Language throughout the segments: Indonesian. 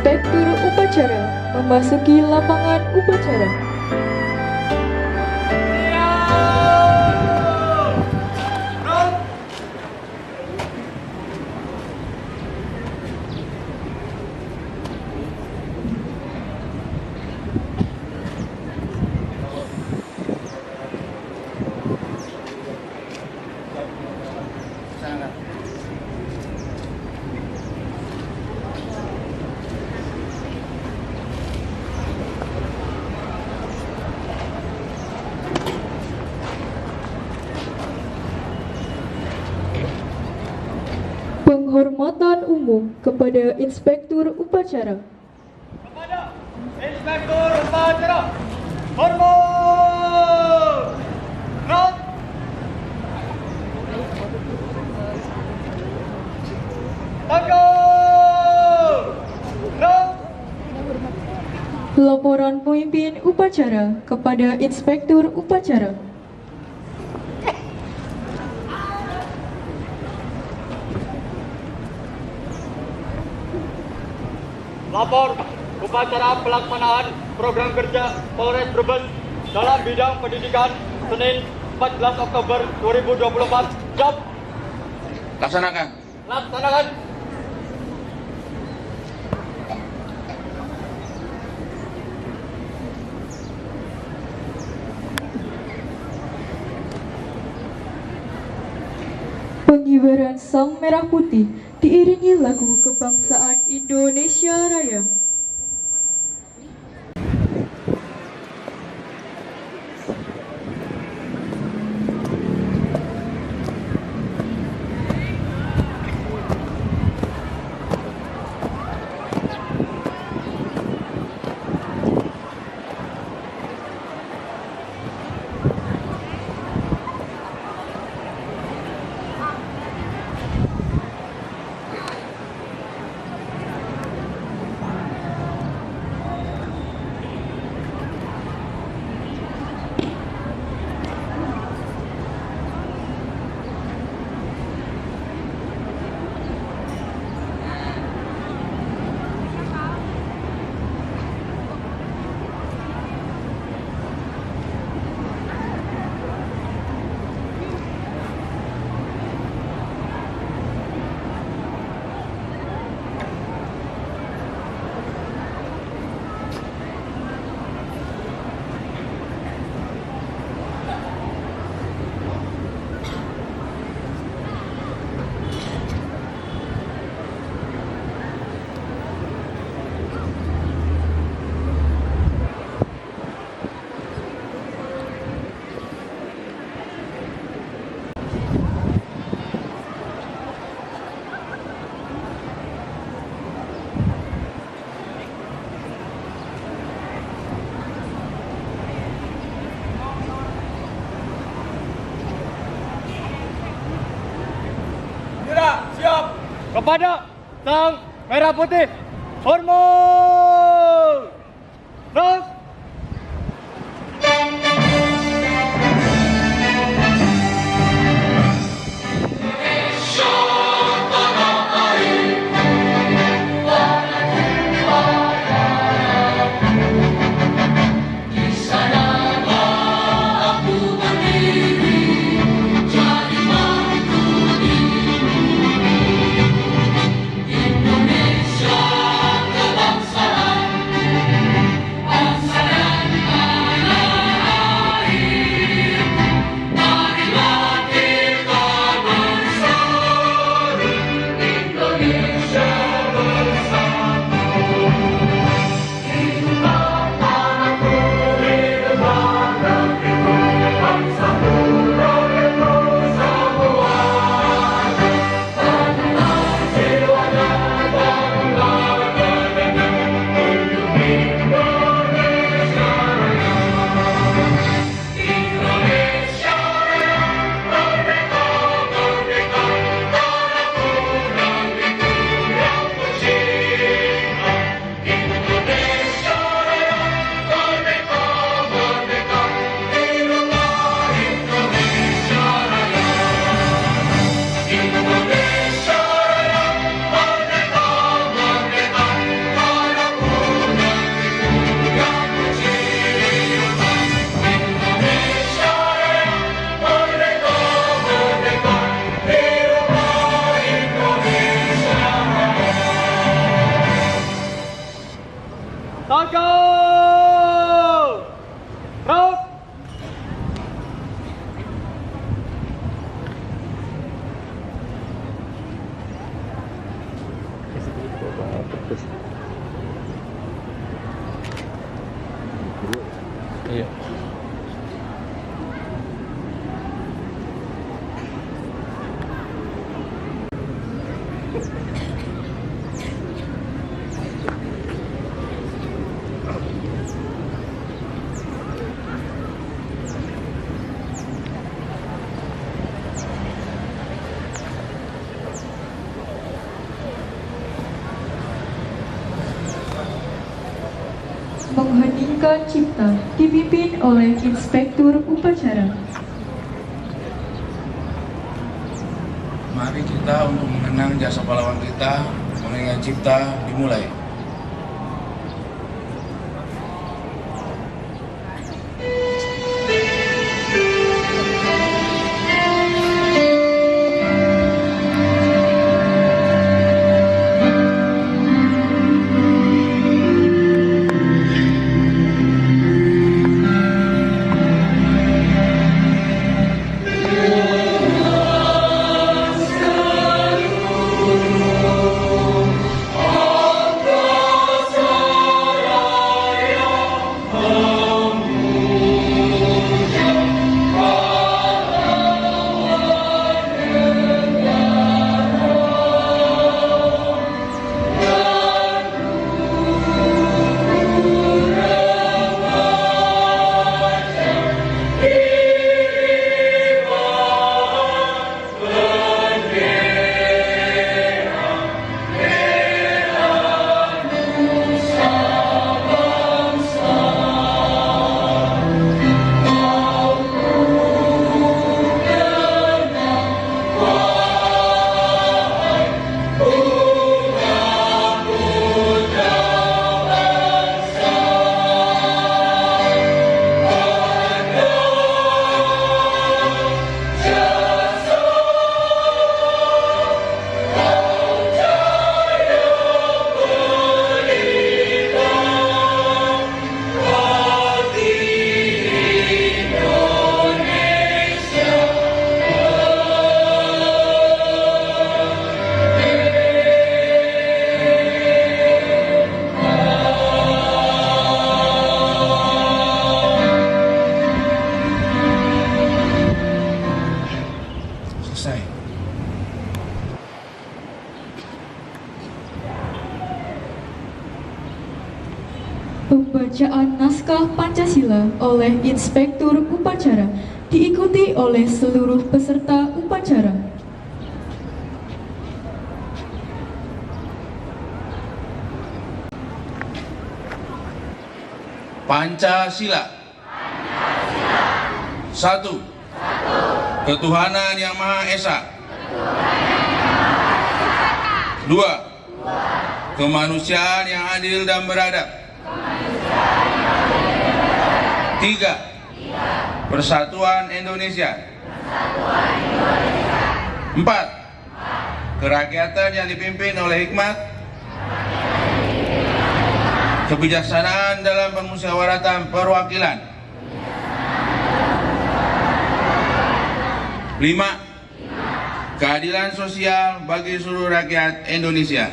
Inspektur Upacara memasuki lapangan upacara. Penghormatan umum kepada Inspektur Upacara. Kepada Inspektur Upacara, hormat! Gerak! Tanggap! Gerak! Laporan pemimpin upacara kepada Inspektur Upacara. Lapor upacara pelaksanaan program kerja Polres Brebes dalam bidang pendidikan Senin 14 Oktober 2024. Job. Laksanakan. Laksanakan. Pengibaran Sang Merah Putih diiringi lagu kebangsaan Indonesia Raya. Kepada Sang Merah Putih, hormat! Gerak! Iya. Mengheningkan cipta dipimpin oleh Inspektur Upacara. Mari kita untuk mengenang jasa pahlawan kita, mengingat cipta dimulai. Selesai. Pembacaan naskah Pancasila oleh Inspektur Upacara diikuti oleh seluruh peserta upacara. Pancasila. Satu. Ketuhanan Yang Maha Esa. Dua. Kemanusiaan yang adil dan beradab. Tiga. Persatuan Indonesia. Empat. Kerakyatan yang dipimpin oleh hikmat, kebijaksanaan dalam permusyawaratan perwakilan. 5. Keadilan sosial bagi seluruh rakyat Indonesia.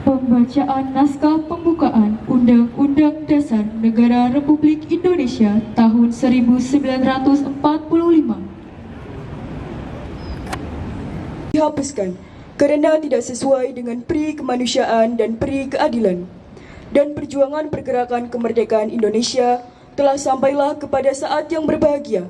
Pembacaan naskah pembukaan Undang-Undang Dasar Negara Republik Indonesia tahun 1945 dihapuskan karena tidak sesuai dengan peri kemanusiaan dan peri keadilan. Dan perjuangan pergerakan kemerdekaan Indonesia telah sampailah kepada saat yang berbahagia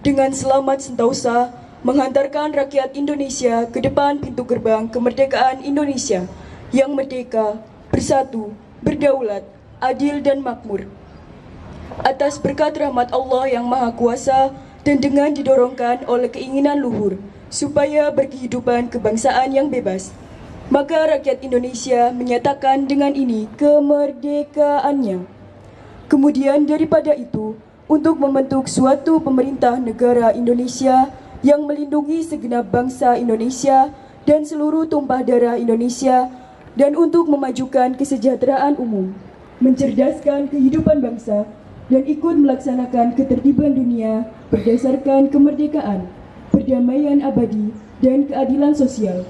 dengan selamat sentosa menghantarkan rakyat Indonesia ke depan pintu gerbang kemerdekaan Indonesia yang merdeka, bersatu, berdaulat, adil dan makmur. Atas berkat rahmat Allah yang Maha Kuasa dan dengan didorongkan oleh keinginan luhur supaya berkehidupan kebangsaan yang bebas, maka rakyat Indonesia menyatakan dengan ini kemerdekaannya. Kemudian daripada itu, untuk membentuk suatu pemerintah negara Indonesia yang melindungi segenap bangsa Indonesia dan seluruh tumpah darah Indonesia, dan untuk memajukan kesejahteraan umum, mencerdaskan kehidupan bangsa, dan ikut melaksanakan ketertiban dunia berdasarkan kemerdekaan, perdamaian abadi, dan keadilan sosial.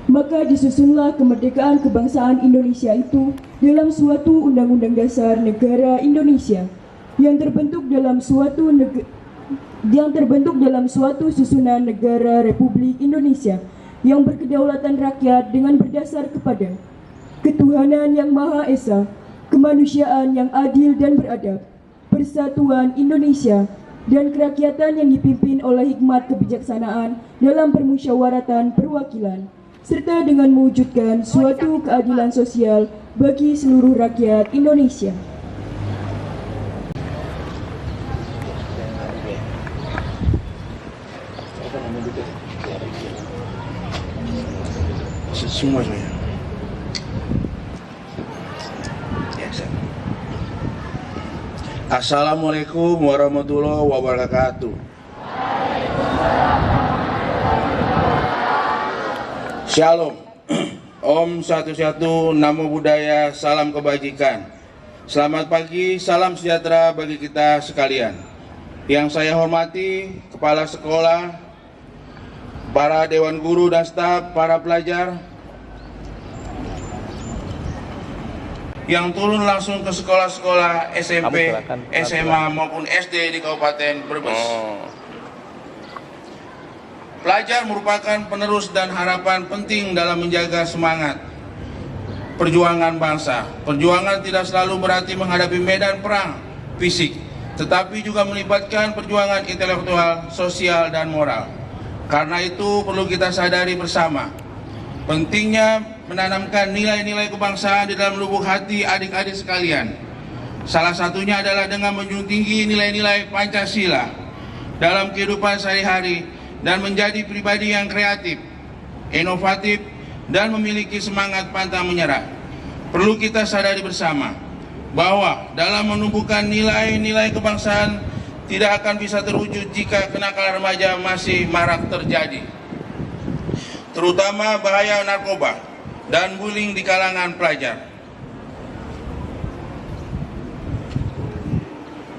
Maka disusunlah kemerdekaan kebangsaan Indonesia itu dalam suatu Undang-Undang Dasar Negara Indonesia yang terbentuk dalam suatu susunan negara Republik Indonesia yang berkedaulatan rakyat dengan berdasar kepada ketuhanan yang Maha Esa, kemanusiaan yang adil dan beradab, persatuan Indonesia, dan kerakyatan yang dipimpin oleh hikmat kebijaksanaan dalam permusyawaratan perwakilan, serta dengan mewujudkan suatu keadilan sosial bagi seluruh rakyat Indonesia. Semua saya. Assalamualaikum warahmatullahi wabarakatuh. Shalom. Om Satu-Satu, Namo Buddhaya, salam kebajikan. Selamat pagi, salam sejahtera bagi kita sekalian. Yang saya hormati, kepala sekolah, para dewan guru dan staf, para pelajar yang turun langsung ke sekolah-sekolah SMP, SMA maupun SD di Kabupaten Brebes. Pelajar merupakan penerus dan harapan penting dalam menjaga semangat perjuangan bangsa. Perjuangan tidak selalu berarti menghadapi medan perang fisik, tetapi juga melibatkan perjuangan intelektual, sosial, dan moral. Karena itu perlu kita sadari bersama pentingnya menanamkan nilai-nilai kebangsaan di dalam lubuk hati adik-adik sekalian. Salah satunya adalah dengan menjunjung tinggi nilai-nilai Pancasila dalam kehidupan sehari-hari dan menjadi pribadi yang kreatif, inovatif, dan memiliki semangat pantang menyerah. Perlu kita sadari bersama bahwa dalam menumbuhkan nilai-nilai kebangsaan tidak akan bisa terwujud jika kenakalan remaja masih marak terjadi, terutama bahaya narkoba dan bullying di kalangan pelajar.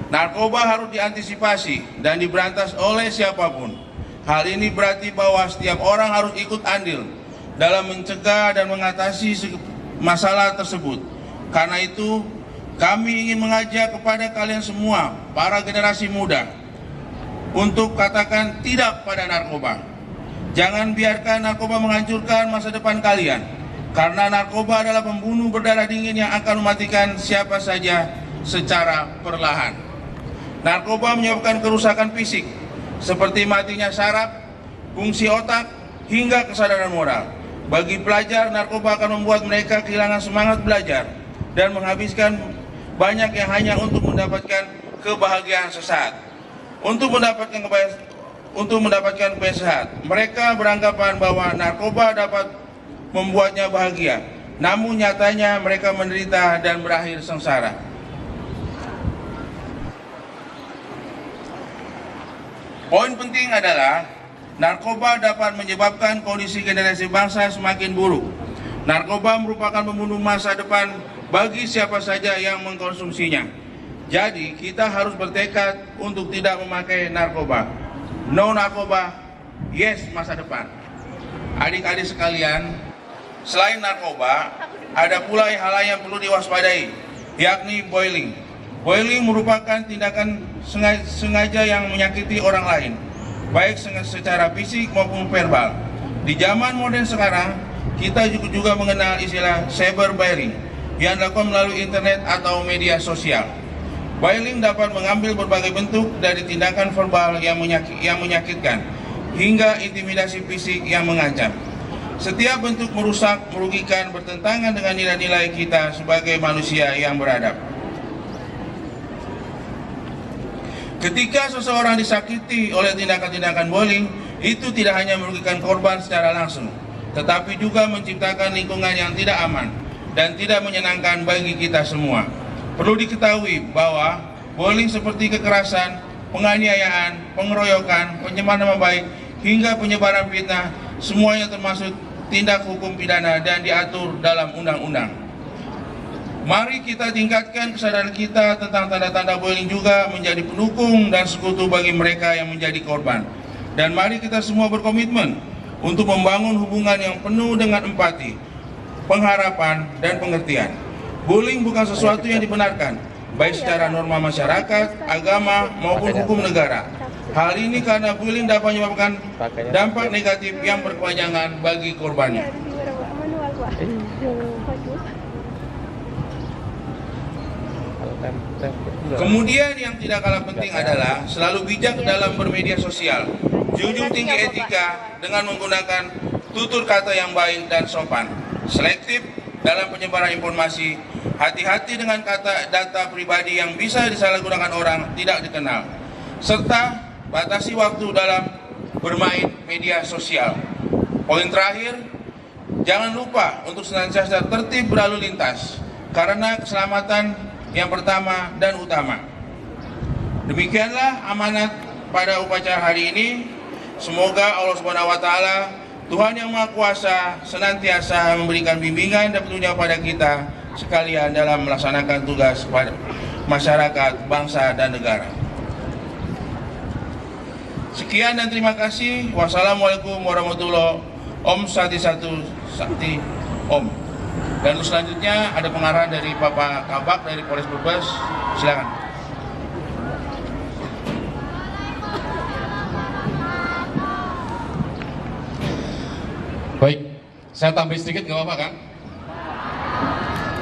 Narkoba harus diantisipasi dan diberantas oleh siapapun. Hal ini berarti bahwa setiap orang harus ikut andil dalam mencegah dan mengatasi masalah tersebut. Karena itu, kami ingin mengajak kepada kalian semua, para generasi muda, untuk katakan tidak pada narkoba. Jangan biarkan narkoba menghancurkan masa depan kalian, karena narkoba adalah pembunuh berdarah dingin yang akan mematikan siapa saja secara perlahan. Narkoba menyebabkan kerusakan fisik, seperti matinya saraf, fungsi otak, hingga kesadaran moral. Bagi pelajar, narkoba akan membuat mereka kehilangan semangat belajar dan menghabiskan banyak yang hanya untuk mendapatkan kebahagiaan sesaat. Untuk mendapatkan kebahagiaan sesaat, mereka beranggapan bahwa narkoba dapat membuatnya bahagia. Namun nyatanya mereka menderita dan berakhir sengsara. Poin penting adalah narkoba dapat menyebabkan kondisi generasi bangsa semakin buruk. Narkoba merupakan pembunuh masa depan bagi siapa saja yang mengkonsumsinya. Jadi kita harus bertekad untuk tidak memakai narkoba. No narkoba, yes masa depan. Adik-adik sekalian, selain narkoba, ada pula hal lain yang perlu diwaspadai, yakni bullying. Bullying merupakan tindakan sengaja yang menyakiti orang lain, baik secara fisik maupun verbal. Di zaman modern sekarang, kita juga mengenal istilah cyberbullying yang dilakukan melalui internet atau media sosial. Bullying dapat mengambil berbagai bentuk, dari tindakan verbal yang menyakitkan hingga intimidasi fisik yang mengancam. Setiap bentuk merusak, merugikan, bertentangan dengan nilai-nilai kita sebagai manusia yang beradab. Ketika seseorang disakiti oleh tindakan-tindakan bullying, itu tidak hanya merugikan korban secara langsung, tetapi juga menciptakan lingkungan yang tidak aman dan tidak menyenangkan bagi kita semua. Perlu diketahui bahwa bullying seperti kekerasan, penganiayaan, pengeroyokan, pencemaran nama baik, hingga penyebaran fitnah, semuanya termasuk tindak hukum pidana dan diatur dalam undang-undang. Mari kita tingkatkan kesadaran kita tentang tanda-tanda bullying juga menjadi pendukung dan sekutu bagi mereka yang menjadi korban. Dan mari kita semua berkomitmen untuk membangun hubungan yang penuh dengan empati, pengharapan, dan pengertian. Bullying bukan sesuatu yang dibenarkan, baik secara norma masyarakat, agama, maupun hukum negara. Hal ini karena bullying dapat menyebabkan dampak negatif yang berkepanjangan bagi korbannya. Kemudian yang tidak kalah penting adalah selalu bijak dalam bermedia sosial. Junjung tinggi etika dengan menggunakan tutur kata yang baik dan sopan. Selektif dalam penyebaran informasi. Hati-hati dengan data pribadi yang bisa disalahgunakan orang tidak dikenal. Serta batasi waktu dalam bermain media sosial. Poin terakhir, jangan lupa untuk senantiasa tertib berlalu lintas. Karena keselamatan yang pertama dan utama. Demikianlah amanat pada upacara hari ini. Semoga Allah Subhanahu wa taala, Tuhan yang Maha Kuasa, senantiasa memberikan bimbingan dan petunjuk pada kita sekalian dalam melaksanakan tugas pada masyarakat, bangsa dan negara. Sekian dan terima kasih. Wassalamualaikum warahmatullahi wabarakatuh. Om Santi Satu Sakti Om. Dan untuk selanjutnya ada pengarahan dari Bapak Kabak dari Polres Brebes. Silakan. Baik, saya tambah sedikit nggak apa-apa kan?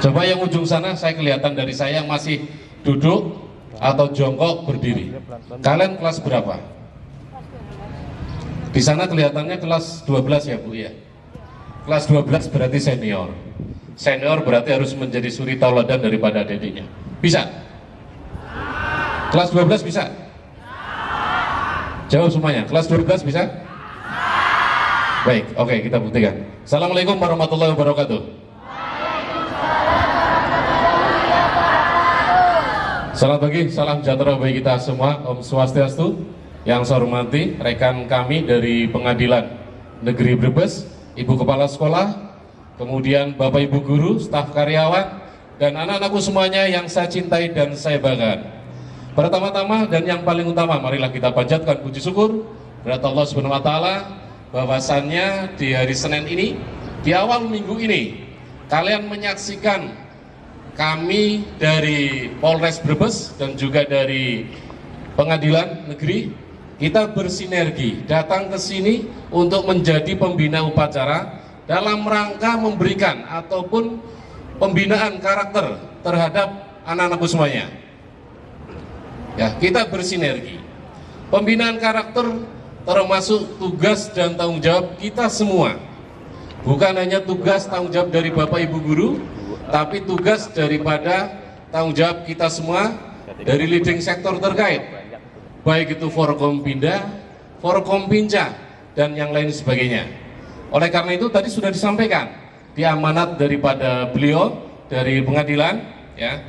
Coba yang ujung sana saya kelihatan dari saya yang masih duduk atau jongkok berdiri. Kalian kelas berapa? Di sana kelihatannya kelas 12 ya Bu ya. Kelas 12 berarti senior. Senior berarti harus menjadi suri tauladan daripada adiknya. Bisa? Kelas 12 bisa? Jawab semuanya. Kelas 12 bisa? Baik, oke, kita buktikan. Assalamualaikum warahmatullahi wabarakatuh. Selamat pagi, salam sejahtera bagi kita semua. Om Swastiastu. Yang saya hormati rekan kami dari Pengadilan Negeri Brebes, Ibu Kepala Sekolah, kemudian Bapak Ibu Guru, staf karyawan, dan anak-anakku semuanya yang saya cintai dan saya banggakan. Pertama-tama dan yang paling utama, marilah kita panjatkan puji syukur kepada Allah Subhanahu wa taala bahwasannya di hari Senin ini, di awal minggu ini, kalian menyaksikan kami dari Polres Brebes dan juga dari Pengadilan Negeri, kita bersinergi datang ke sini untuk menjadi pembina upacara dalam rangka memberikan ataupun pembinaan karakter terhadap anak-anakku semuanya. Ya, kita bersinergi. Pembinaan karakter termasuk tugas dan tanggung jawab kita semua. Bukan hanya tugas tanggung jawab dari Bapak Ibu Guru, tapi tugas daripada tanggung jawab kita semua dari leading sektor terkait. Baik itu Forkompinda, Forkompinca, dan yang lain sebagainya. Oleh karena itu tadi sudah disampaikan di amanat daripada beliau dari pengadilan, ya.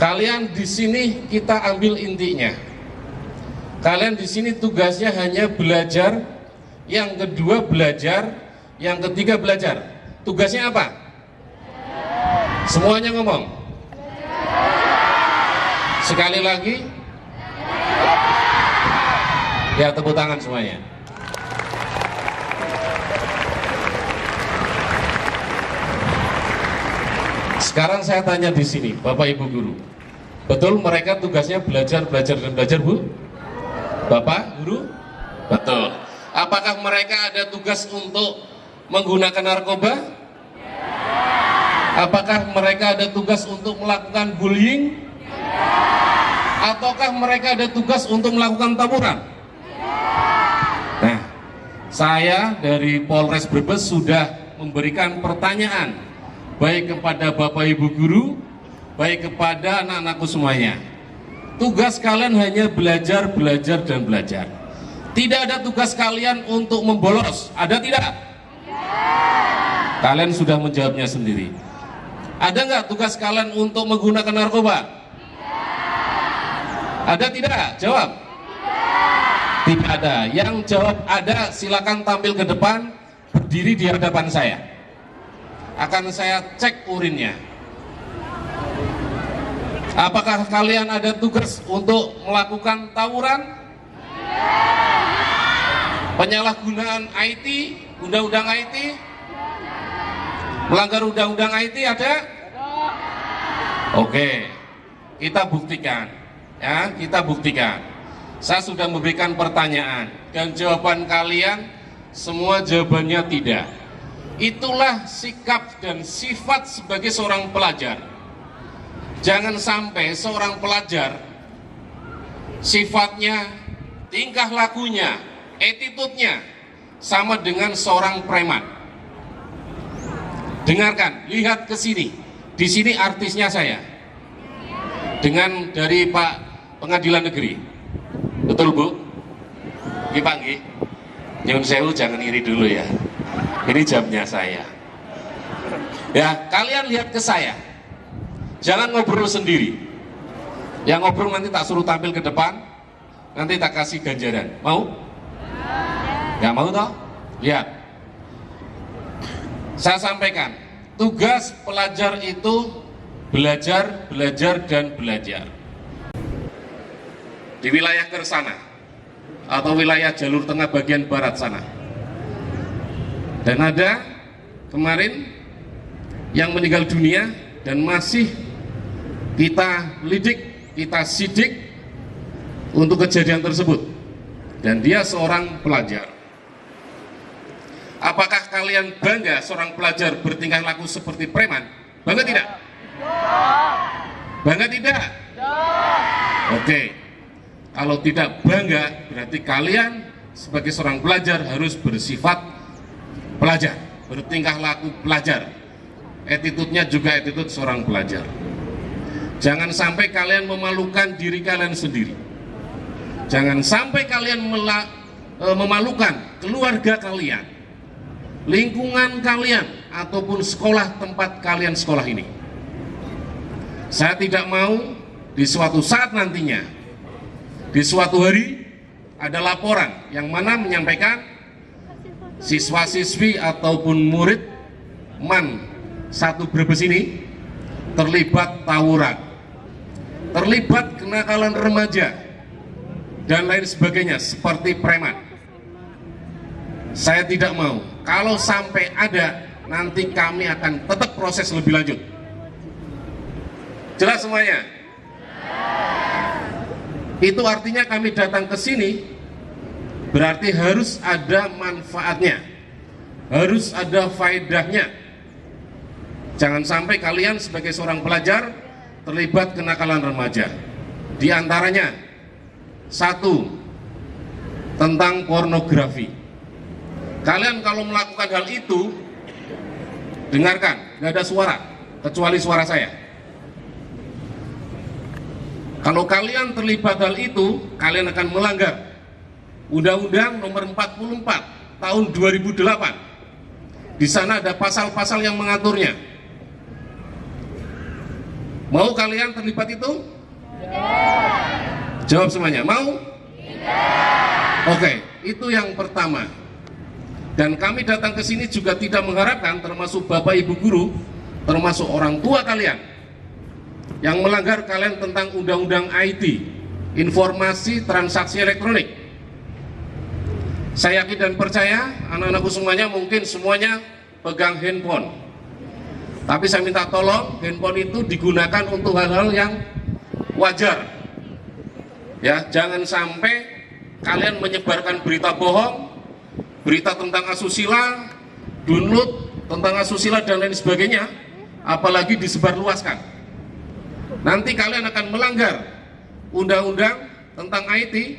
Kalian di sini kita ambil intinya. Kalian di sini tugasnya hanya belajar, yang kedua belajar, yang ketiga belajar. Tugasnya apa? Semuanya ngomong. Sekali lagi. Ya, tepuk tangan semuanya. Sekarang saya tanya di sini, Bapak Ibu Guru, betul mereka tugasnya belajar, dan belajar, Bu? Bapak Guru? Betul. Apakah mereka ada tugas untuk menggunakan narkoba? Apakah mereka ada tugas untuk melakukan bullying? Ataukah mereka ada tugas untuk melakukan tawuran? Nah, saya dari Polres Brebes sudah memberikan pertanyaan baik kepada Bapak Ibu Guru, baik kepada anak-anakku semuanya. Tugas kalian hanya belajar, dan belajar. Tidak ada tugas kalian untuk membolos, ada tidak? Kalian sudah menjawabnya sendiri. Ada nggak tugas kalian untuk menggunakan narkoba? Ada tidak? Jawab. Tidak ada. Yang jawab ada, silakan tampil ke depan, berdiri di hadapan saya. Akan saya cek urinnya. Apakah kalian ada tugas untuk melakukan tawuran? Penyalahgunaan IT, undang-undang IT? Melanggar undang-undang IT ada? Oke, kita buktikan. Ya, kita buktikan. Saya sudah memberikan pertanyaan dan jawaban kalian semua jawabannya tidak. Itulah sikap dan sifat sebagai seorang pelajar. Jangan sampai seorang pelajar sifatnya, tingkah lakunya, attitude-nya sama dengan seorang preman. Dengarkan, lihat ke sini. Di sini artisnya saya. Dengan dari Pak Pengadilan Negeri. Betul, Bu? Nggih, Pak, nggih. Nyun sewu, jangan iri dulu ya. Ini jamnya saya. Ya, kalian lihat ke saya. Jangan ngobrol sendiri. Yang ngobrol nanti tak suruh tampil ke depan, nanti tak kasih ganjaran. Mau? Gak mau toh? Lihat. Saya sampaikan, tugas pelajar itu belajar, belajar, dan belajar. Di wilayah Kersana atau wilayah jalur tengah bagian barat sana. Dan ada kemarin yang meninggal dunia dan masih kita lidik, kita sidik untuk kejadian tersebut. Dan dia seorang pelajar. Apakah kalian bangga seorang pelajar bertingkah laku seperti preman? Bangga tidak? Bangga tidak? Oke. Kalau tidak bangga, berarti kalian sebagai seorang pelajar harus bersifat pelajar, bertingkah laku pelajar. Attitude-nya juga attitude seorang pelajar. Jangan sampai kalian memalukan diri kalian sendiri. Jangan sampai kalian memalukan keluarga kalian, lingkungan kalian, ataupun sekolah tempat kalian sekolah ini. Saya tidak mau di suatu saat nantinya, di suatu hari ada laporan yang mana menyampaikan siswa-siswi ataupun murid MAN 1 Brebes ini terlibat tawuran, terlibat kenakalan remaja, dan lain sebagainya seperti preman. Saya tidak mau. Kalau sampai ada, nanti kami akan tetap proses lebih lanjut. Jelas semuanya? Itu artinya kami datang ke sini berarti harus ada manfaatnya, harus ada faedahnya. Jangan sampai kalian sebagai seorang pelajar terlibat kenakalan remaja. Di antaranya, 1, tentang pornografi. Kalian kalau melakukan hal itu, dengarkan, gak ada suara kecuali suara saya. Kalau kalian terlibat hal itu, kalian akan melanggar Undang-Undang Nomor 44 Tahun 2008. Di sana ada pasal-pasal yang mengaturnya. Mau kalian terlibat itu? Tidak. Jawab semuanya, mau? Tidak. Oke, itu yang pertama. Dan kami datang ke sini juga tidak mengharapkan, termasuk Bapak Ibu guru, termasuk orang tua kalian yang melanggar kalian tentang undang-undang IT, informasi transaksi elektronik. Saya yakin dan percaya anak-anakku semuanya mungkin semuanya pegang handphone. Tapi saya minta tolong handphone itu digunakan untuk hal-hal yang wajar. Ya, jangan sampai kalian menyebarkan berita bohong, berita tentang asusila, download tentang asusila dan lain sebagainya, apalagi disebarluaskan. Nanti kalian akan melanggar Undang-Undang tentang IT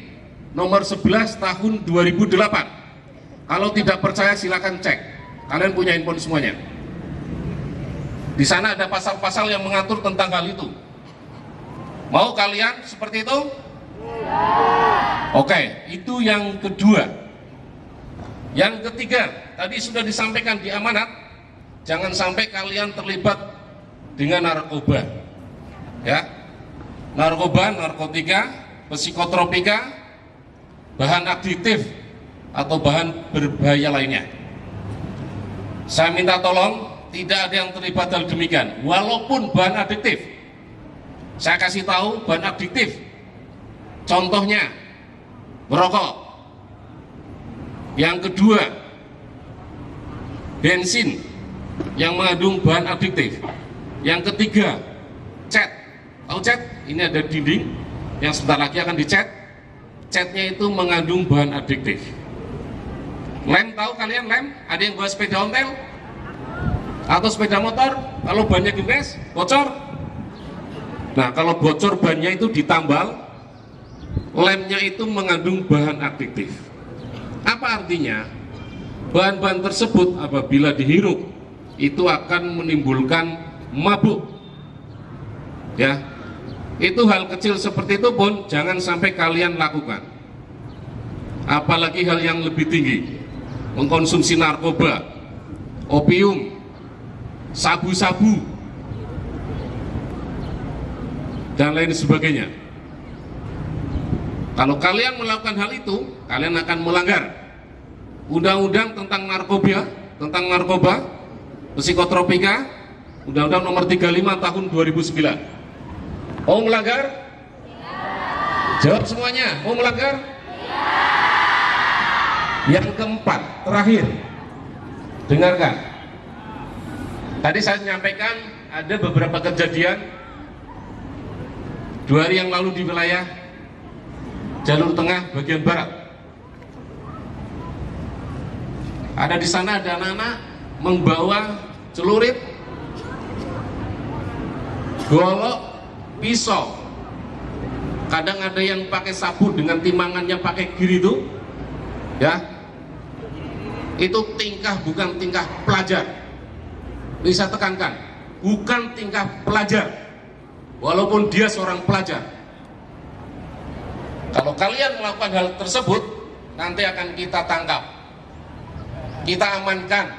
Nomor 11 Tahun 2008. Kalau tidak percaya silakan cek. Kalian punya handphone semuanya. Di sana ada pasal-pasal yang mengatur tentang hal itu. Mau kalian seperti itu? Oke, itu yang kedua. Yang ketiga, tadi sudah disampaikan di amanat, jangan sampai kalian terlibat dengan narkoba. Ya, narkoba, narkotika, psikotropika, bahan adiktif atau bahan berbahaya lainnya. Saya minta tolong tidak ada yang terlibat hal demikian, walaupun bahan adiktif, Saya kasih tahu bahan adiktif. Contohnya merokok. Yang kedua, bensin yang mengandung bahan adiktif. Yang ketiga, cat. Tahu cat? Ini ada dinding yang sebentar lagi akan dicat. Catnya itu mengandung bahan adiktif. Lem, tahu kalian lem? Ada yang bawa sepeda ontel atau sepeda motor, kalau bannya gempes, bocor. Nah, kalau bocor bannya itu ditambal, lemnya itu mengandung bahan adiktif. Apa artinya? Bahan-bahan tersebut apabila dihirup itu akan menimbulkan mabuk. Ya, itu hal kecil seperti itu pun jangan sampai kalian lakukan. Apalagi hal yang lebih tinggi, mengkonsumsi narkoba, opium, sabu-sabu, dan lain sebagainya. Kalau kalian melakukan hal itu, kalian akan melanggar undang-undang tentang narkoba, psikotropika, undang-undang nomor 35 tahun 2009. Mau melanggar? Jawab semuanya, mau melanggar? Yang keempat, terakhir, dengarkan. Tadi saya menyampaikan ada beberapa kejadian 2 hari yang lalu di wilayah jalur tengah bagian barat. Ada di sana ada anak-anak membawa celurit, golok, pisau. Kadang ada yang pakai sapu dengan timangannya pakai giri itu, ya. Itu tingkah bukan tingkah pelajar. Bisa tekankan, bukan tingkah pelajar. Walaupun dia seorang pelajar. Kalau kalian melakukan hal tersebut, nanti akan kita tangkap, kita amankan,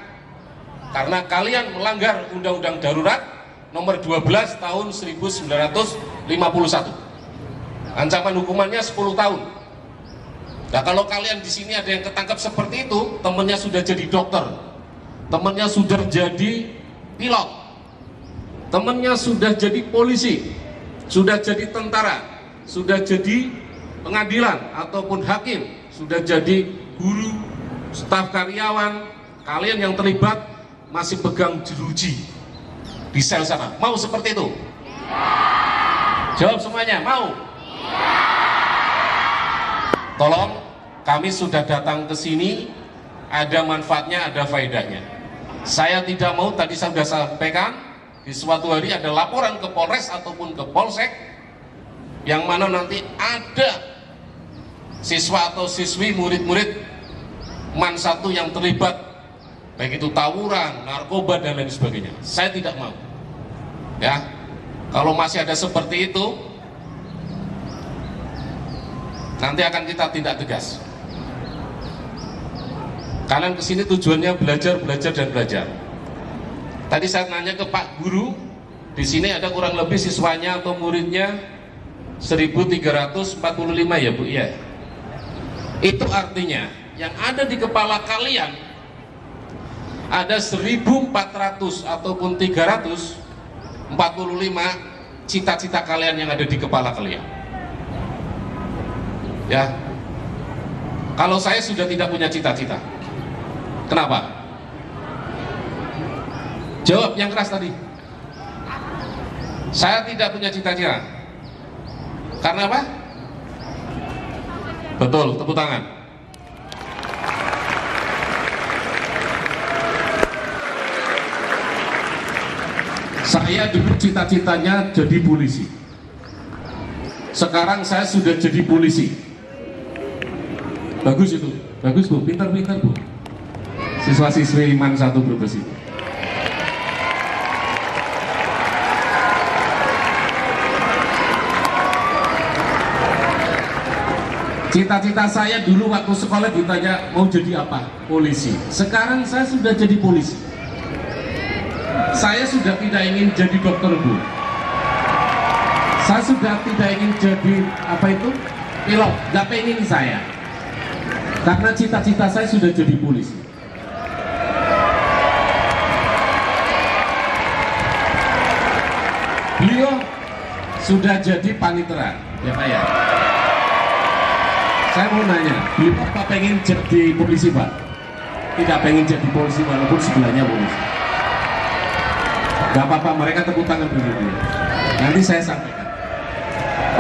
karena kalian melanggar Undang-Undang Darurat nomor 12 tahun 1951. Ancaman hukumannya 10 tahun. Nah, kalau kalian di sini ada yang ketangkap seperti itu, temennya sudah jadi dokter, temennya sudah jadi pilot, temennya sudah jadi polisi, sudah jadi tentara, sudah jadi pengadilan ataupun hakim, sudah jadi guru, staf karyawan, kalian yang terlibat masih pegang jeruji di sel sana, mau seperti itu? Jawab semuanya, mau? Tolong, kami sudah datang ke sini, ada manfaatnya, ada faedahnya. Saya tidak mau, tadi saya sudah sampaikan, di suatu hari ada laporan ke Polres ataupun ke Polsek, yang mana nanti ada siswa atau siswi, murid-murid MAN 1 yang terlibat, baik itu tawuran, narkoba, dan lain sebagainya. Saya tidak mau. Ya, kalau masih ada seperti itu, nanti akan kita tindak tegas. Kalian kesini tujuannya belajar, dan belajar. Tadi saya nanya ke Pak Guru, di sini ada kurang lebih siswanya atau muridnya 1345 ya Bu, ya. Itu artinya yang ada di kepala kalian ada 1400 ataupun 345 cita-cita kalian yang ada di kepala kalian. Ya, kalau saya sudah tidak punya cita-cita. Kenapa? Jawab yang keras tadi. Saya tidak punya cita-cita. Karena apa? Betul, tepuk tangan. Saya dulu cita-citanya jadi polisi. Sekarang saya sudah jadi polisi. Bagus itu, bagus Bu, pintar-pintar Bu. Siswa-siswi MAN 1 Brebes itu. Cita-cita saya dulu waktu sekolah ditanya mau jadi apa? Polisi. Sekarang saya sudah jadi polisi. Saya sudah tidak ingin jadi dokter Bu. Saya sudah tidak ingin jadi apa itu? Pilot. Gak pengen saya. Karena cita-cita saya sudah jadi polisi. Beliau sudah jadi panitera, ya Pak ya. Saya mau nanya, beliau apa pengen jadi polisi Pak? Tidak pengen jadi polisi walaupun sebelahnya polisi. Gak apa-apa, mereka tepuk tangan dulu. Nanti saya sampaikan.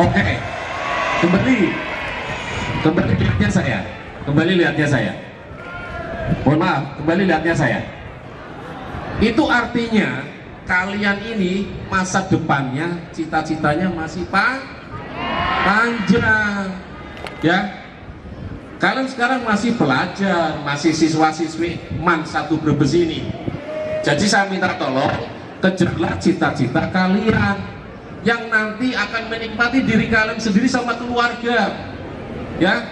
Oke, kembali lihatnya saya. Mohon maaf, kembali lihatnya saya. Itu artinya kalian ini masa depannya, cita-citanya masih panjang, ya. Kalian sekarang masih belajar, masih siswa-siswi MAN 1 Brebes ini. Jadi saya minta tolong kejarlah cita-cita kalian yang nanti akan menikmati diri kalian sendiri sama keluarga, ya.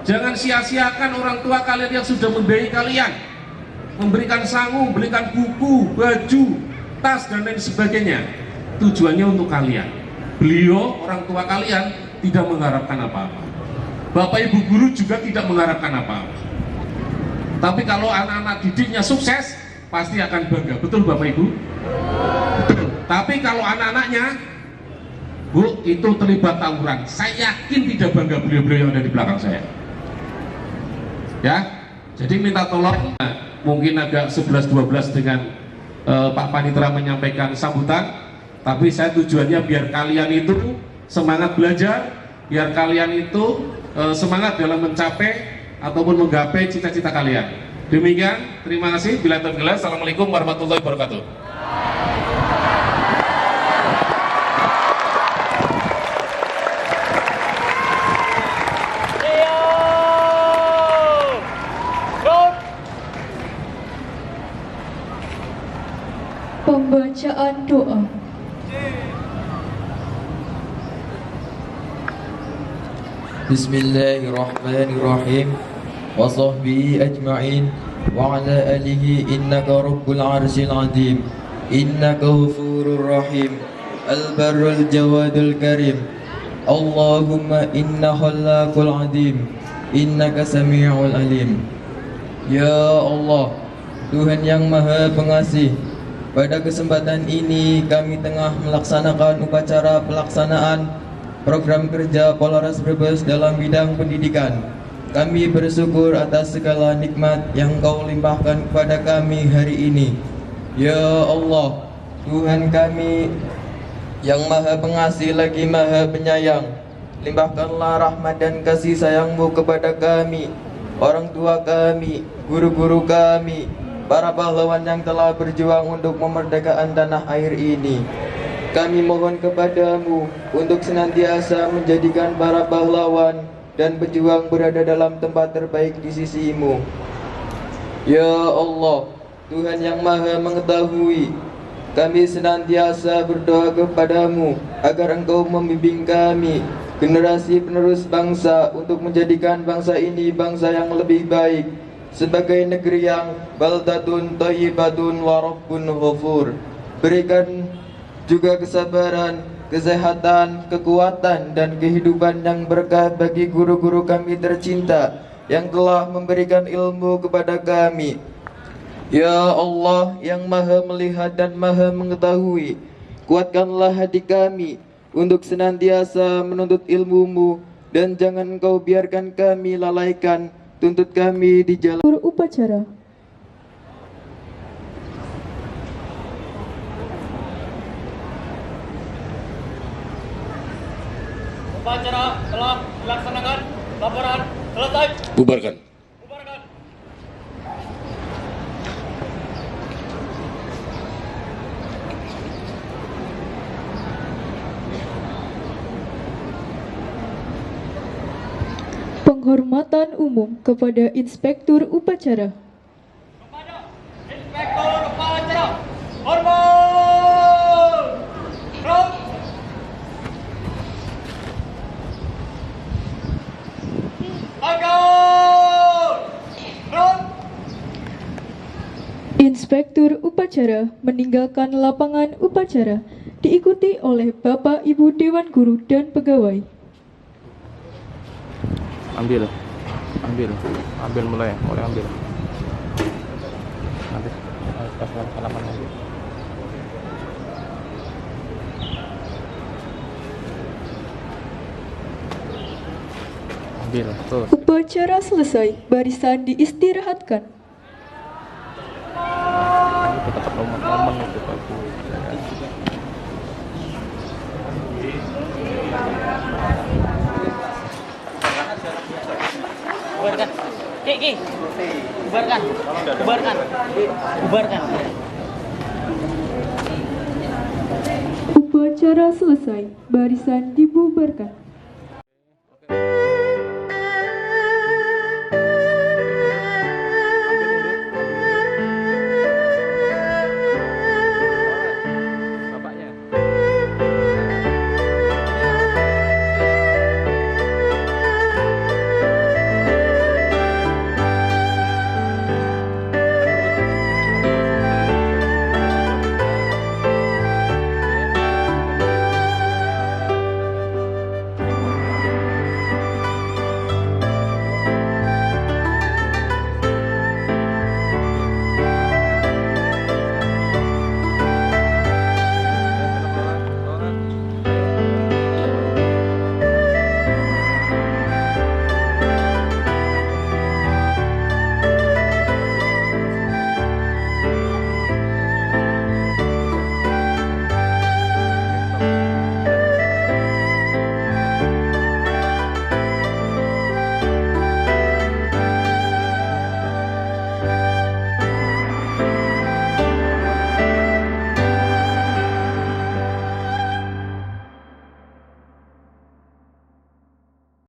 Jangan sia-siakan orang tua kalian yang sudah membiayai kalian, memberikan sangu, memberikan buku, baju, tas dan lain sebagainya. Tujuannya untuk kalian. Beliau orang tua kalian tidak mengharapkan apa-apa. Bapak ibu guru juga tidak mengharapkan apa-apa. Tapi kalau anak-anak didiknya sukses, pasti akan bangga. Betul Bapak Ibu? Betul. Tapi kalau anak-anaknya, Bu, itu terlibat tawuran, saya yakin tidak bangga beliau-beliau yang ada di belakang saya. Ya, jadi minta tolong, mungkin agak 11-12 dengan Pak Panitera menyampaikan sambutan, tapi saya tujuannya biar kalian itu semangat belajar, biar kalian itu semangat dalam mencapai ataupun menggapai cita-cita kalian. Demikian, terima kasih. Bila tergelar, assalamualaikum warahmatullahi wabarakatuh. Pembacaan doa. Bismillahirrahmanirrahim. Wa sahbihi ajma'in wa ala alihi innaka rabbul arsyil azim. Innaka ghafurur rahim. Al-barrul jawadul karim. Allahumma inna khallaqul azim. Innaka sami'ul alim. Ya Allah, Tuhan yang Maha Pengasih, pada kesempatan ini kami tengah melaksanakan upacara pelaksanaan program kerja Polres Brebes dalam bidang pendidikan. Kami bersyukur atas segala nikmat yang Kau limpahkan kepada kami hari ini. Ya Allah, Tuhan kami yang Maha Pengasih lagi Maha Penyayang, limpahkanlah rahmat dan kasih sayang-Mu kepada kami, orang tua kami, guru-guru kami, para pahlawan yang telah berjuang untuk kemerdekaan tanah air ini. Kami mohon kepadamu untuk senantiasa menjadikan para pahlawan dan pejuang berada dalam tempat terbaik di sisi-Mu. Ya Allah, Tuhan yang Maha Mengetahui, kami senantiasa berdoa kepadamu agar Engkau membimbing kami, generasi penerus bangsa, untuk menjadikan bangsa ini bangsa yang lebih baik, sebagai negeri yang baldatun thayyibatun wa rabbun ghafur. Berikan juga kesabaran, kesehatan, kekuatan, dan kehidupan yang berkah bagi guru-guru kami tercinta yang telah memberikan ilmu kepada kami. Ya Allah yang Maha Melihat dan Maha Mengetahui, kuatkanlah hati kami untuk senantiasa menuntut ilmu-Mu, dan jangan Engkau biarkan kami lalaikan. Tuntut kami di jalan Upacara. Upacara telah dilaksanakan. Laporan selesai. Bubarkan. Bubarkan. Penghormatan umum kepada Inspektur Upacara. Kepada Inspektur Upacara, hormat. Round. Angkat. Round. Inspektur Upacara meninggalkan lapangan upacara, diikuti oleh Bapak Ibu Dewan Guru dan Pegawai. Ambil mulai ambil nanti pas halaman lagi. Upacara selesai, barisan diistirahatkan. Bubarkan. Ki. Bubarkan. Bubarkan. Bubarkan. Upacara selesai, barisan dibubarkan.